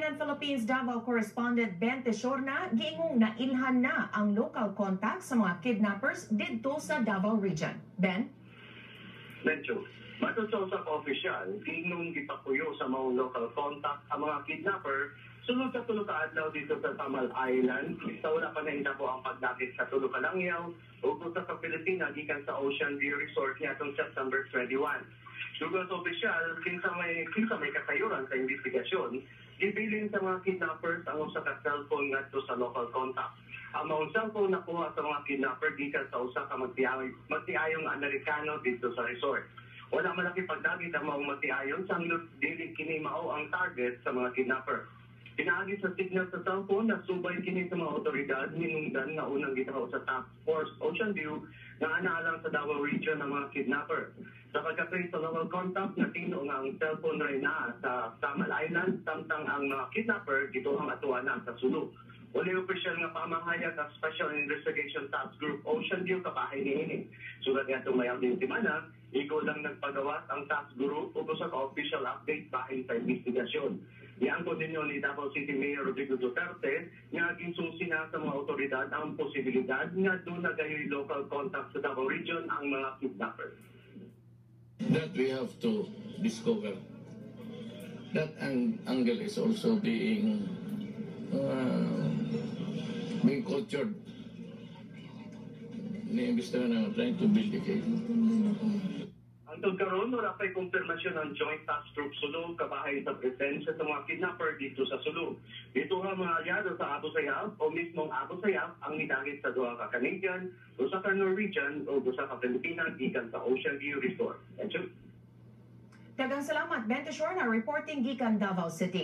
CNN Philippines Davao correspondent Ben Tesorna giingong nailhan na ang local contact sa mga kidnappers didto sa Davao region. Ben? Medyo. Matusaw sa opisyal, giingong gipapuyo sa mga local contact ang mga kidnapper sunod sa tulog ka adlaw dito sa Tamal Island. Sa wala pa na po ang pagdakit sa tulog ka langyaw o sa Pilipinas gikan sa Ocean View Resort niatong September 21. Sugat opisyal, kinsa may kasayuran sa investigasyon, gibilin sa mga kidnappers ang usa ka cellphone ngadto sa local contact. Ang mga cellphone nakuha sa mga kidnapper gikan sa usa ka magtiayong Amerikano dito sa resort. Wala malaki pagdagit ang mga magtiayon sa dili kini mao ang target sa mga kidnapper. Pinaagi sa signal sa cellphone na subay kini sa mga otoridad hinungdan na unang gitaho sa Task Force Ocean View na anaalang sa Davao Region ng mga kidnapper. Sa pagkatay sa local contact na tino nga ang cellphone rin na sa Tamal Island samtang ang mga kidnapper dito ang atuan na sa Sulu. Uli opisyal nga pamahayag ang Special Investigation Task Group Ocean View kabahay niini. Sulat nga itong mayang din timana, ikaw lang nagpagawas ang task group o sa ka-official update bahin sa investigasyon. Iangko din ni Davao City Mayor Rodrigo Duterte nga ginsusi na sa mga otoridad ang posibilidad nga doon na gayoy local contact sa Davao Region ang mga kidnappers. That we have to discover. That angle is also being cultured. Ni-imbestigahan na trying to build a case. Antod karon wala pa'y konfirmasyon ng Joint Task Group Sulu kabahay sa presensya sa mga kidnapper dito sa Sulu. Dito nga mga aliado sa Abu Sayyaf o mismong Abu Sayyaf ang nidagit sa duha ka Canadian, usa ka Norwegian o usa ka Pilipinas gikan sa Ocean View Resort. Daghang salamat Ben Tesorna reporting gikan Davao City.